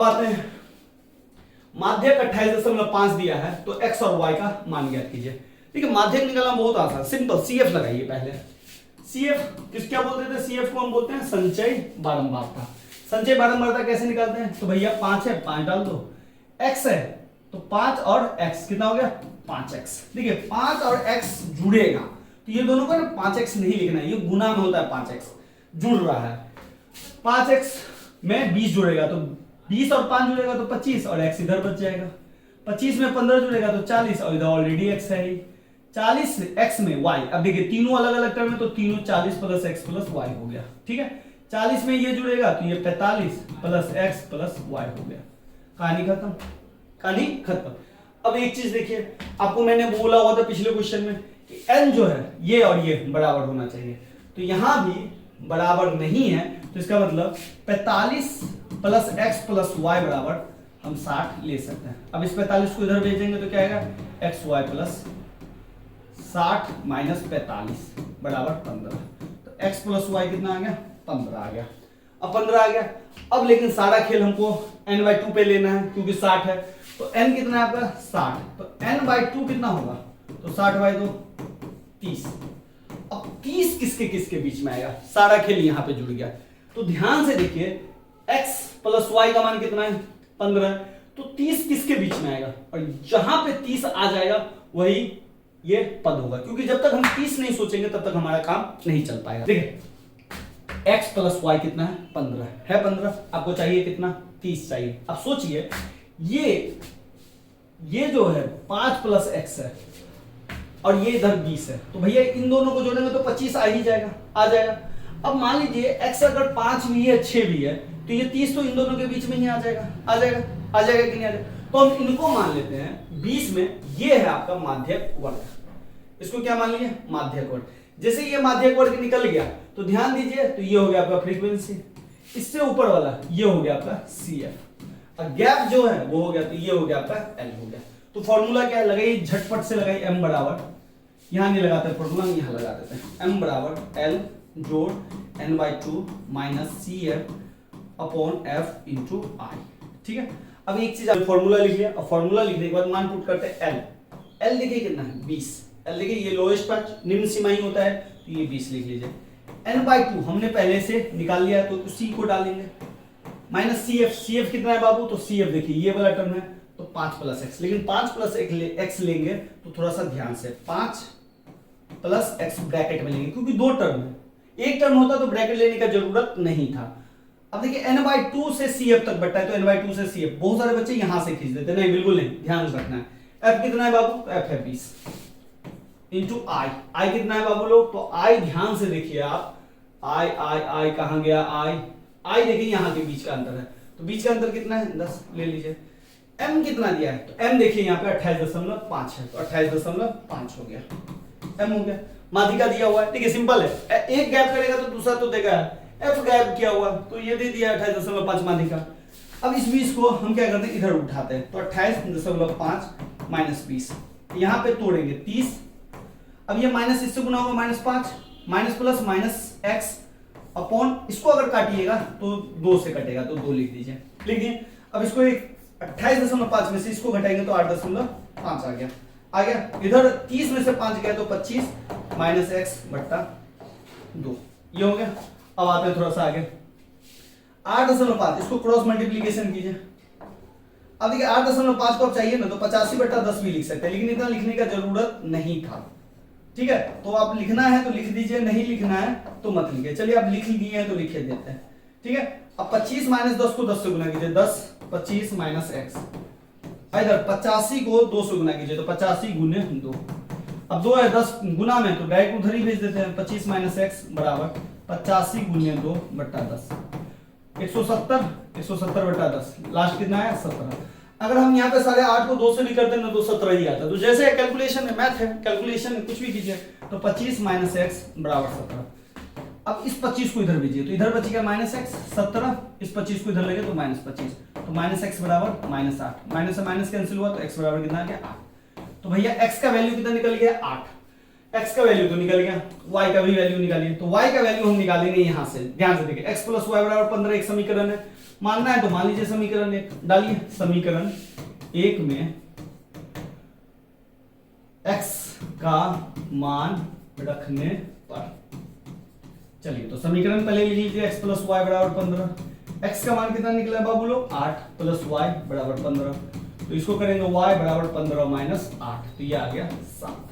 आते हैं माध्यक 28.5 दिया है तो x और y का मान ज्ञात कीजिए। ठीक है, माध्यक निकालना बहुत आसान, सिंपल। CF लगाइए पहले। CF किस क्या बोलते थे? CF को हम बोलते हैं संचय बारंबारता। संचय बारंबारता कैसे निकालते हैं? तो भैया 5 है, 5 डाल दो। x है तो 5 और x कितना हो गया? 5x। देखिए 5 और x जुड़ेगा तो ये दोनों को ना 5x नहीं लिखना है, ये गुना में होता है। 5x जुड़ रहा है, 5x में 20 जुड़ेगा तो 20 और 5 जुड़ेगा तो 25 और x इधर बच जाएगा। 25 में 15 जुड़ेगा तो 40 और इधर ऑलरेडी x है ही। 40 x में y, अब देखिए तीनों अलग अलग टर्म है तो तीनों 40 प्लस x प्लस y हो गया। ठीक है, 40 में ये जुड़ेगा तो ये 45 प्लस x प्लस y हो गया। कहानी खत्म, कहानी खत्म। अब एक चीज देखिए, आपको मैंने बोला हुआ था पिछले क्वेश्चन में कि n जो है ये और ये बराबर होना चाहिए, तो यहां भी बराबर नहीं है तो इसका मतलब 45 प्लस x प्लस y बराबर हम 60 ले सकते हैं। अब इस 45 को इधर भेजेंगे तो क्या आएगा? एक्स वाई प्लस 60 माइनस 45 बराबर 15। तो x प्लस वाई कितना आ गया? 15 आ गया। अब 15 आ गया। अब लेकिन सारा खेल हमको n/2 पे लेना है क्योंकि 60 है, तो n कितना है आपका? 60। तो n/2 कितना होगा? तो 60/2 30। अब 30 किसके किसके बीच में आएगा? सारा खेल यहां पे जुड़ गया। तो ध्यान से देखिए, x प्लस वाई का मान कितना है? 15। तो 30 किसके बीच में आएगा? और जहां पे 30 आ जाएगा वही ये पद होगा, क्योंकि जब तक हम 30 नहीं सोचेंगे तब तक हमारा काम नहीं चल पाएगा। देखिए x प्लस वाई कितना है? 15 है। 15 आपको चाहिए कितना? 30 चाहिए। अब सोचिए ये जो है 5 प्लस x है और ये इधर 20 है, तो भैया इन दोनों को जोड़ेंगे तो 25 आ ही जाएगा, आ जाएगा। अब मान लीजिए x अगर 5 भी है 6 भी है तो ये 30 तो इन दोनों के बीच में ही आ जाएगा, आ जाएगा, आ जाएगा कि नहीं आ जाएगा? तो हम इनको मान लेते हैं 20 में ये है आपका माध्यक वर्ग। इसको क्या मान लिए? माध्यक वर्ग। जैसे ये माध्यक वर्ग निकल गया तो ध्यान दीजिए, तो ये हो गया आपका फ्रीक्वेंसी, इससे ऊपर वाला ये हो गया आपका CF, और गैप जो है वो हो गया, तो ये हो गया आपका L हो गया। तो फॉर्मूला क्या है? लगाइए, झटपट से लगाइए। m बराबर, यहां नहीं लगाते फॉर्मूला, यहां लगा देते हैं। m बराबर L जोड़ n/2 minus CF upon F into I। ठीक है, अब एक चीज आप फॉर्मूला लिख लिया, और फॉर्मूला लिखने के बाद मान पुट करते हैं L देखिए कितना है? 20। L देखिए ये लोएस्ट पार्ट निम्न सीमा ही होता है तो ये 20 लिख लीजिए। n/2 हमने पहले से निकाल लिया तो C को डालेंगे माइनस CF कितना है बाबू? तो CF देखिए ये वाला टर्म है तो 5 प्लस x, लेकिन 5 प्लस x लेंगे तो थोड़ा सा ध्यान से 5 प्लस x ब्रैकेट में लेंगे, क्योंकि दो टर्म है। एक टर्म होता तो ब्रैकेट लेने का जरूरत नहीं था। अब देखिए n/2 से CF तक बढ़ता है तो n/2 से CF, बहुत सारे बच्चे यहां से खींच देते हैं, नहीं बिल्कुल नहीं, ध्यान रखना है। f कितना है बाबू? तो f है 20 इंटू I कितना है बाबू लोग? तो I ध्यान से देखिए आप, I कहां गया? I देखिए यहां के बीच का अंतर है, तो बीच का अंतर कितना है? 10 ले लीजिए। m कितना दिया है? तो m देखिए यहाँ पे 28.5 है, तो 28.5 हो गया, m हो गया। माध्यिका दिया हुआ है, ठीक है, सिंपल है। एक गैप करेगा तो दूसरा तो देगा, f गैप किया हुआ तो ये दे दिया 28.5 माध्यिका। अब इस 20 को हम क्या करते हैं? इधर उठाते हैं, तो 28.5 माइनस 20, यहाँ पे तोड़ेंगे 30। अब ये माइनस इससे गुना होगा -5, minus plus minus x upon, इसको अगर काटिएगा तो 2 से कटेगा तो 2 लिख दीजिए, लिख दिए। अब इसको 28.5 में से इसको घटाएंगे तो 8.5 आ गया, आ गया। इधर 30 में से 5 गया तो 25 माइनस x बट्टा 2, ये हो गया। अब आते हैं थोड़ा सा आगे, 8.5 इसको क्रॉस मल्टीप्लीकेशन कीजिए। अब देखिए 8.5 को आप चाहिए ना तो 85/10 भी लिख सकते हैं, लेकिन इतना लिखने का जरूरत नहीं था। ठीक है, तो आप लिखना है तो लिख दीजिए, नहीं लिखना है तो मत लिखिए। चलिए आप लिख दिए हैं तो लिख देते हैं। ठीक है, अब 25 माइनस 10 को 10 से गुना कीजिए, 10 25 माइनस x। इधर 85 को 2 से गुना कीजिए तो 85 गुने 2। अब 2 है 10 गुना में तो डायरेक्ट उधर ही भेज देते हैं। 25 माइनस x बराबर 85 गुने 2 बट्टा 10, 170/10। लास्ट कितना है? 17। अगर हम यहाँ पे सारे 8 को 2 से भी करते हैं ना तो 17 ही आता है। तो जैसे कैलकुलेशन है, मैथ है, कैलकुलेशन है, कुछ भी कीजिए। तो 25 माइनस x बराबर 17। अब इस 25 को इधर भेजिए तो इधर बचेगा -x, 17 इस 25 को इधर लगे तो -25, तो -x बराबर -8, माइनस से माइनस कैंसिल हुआ तो x बराबर कितना आ गया? 8। तो भैया x का वैल्यू कितना निकल गया? 8। x का वैल्यू तो निकल गया, y का भी वैल्यू निकालिए। तो y का वैल्यू हम निकालेंगे यहां से, ध्यान से देखिए, x प्लस वाई बराबर 15 एक समीकरण है, मानना है तो मान लीजिए समीकरण एक डालिए। समीकरण एक में x का मान रखने पर, चलिए तो समीकरण पहले लिख लीजिए, x प्लस वाई बराबर 15, x का मान कितना निकला बाबू लोग 8 प्लस y बराबर 15, तो इसको करेंगे y बराबर 15 माइनस 8, तो ये आ गया 7,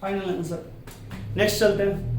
फाइनल आंसर। नेक्स्ट चलते हैं।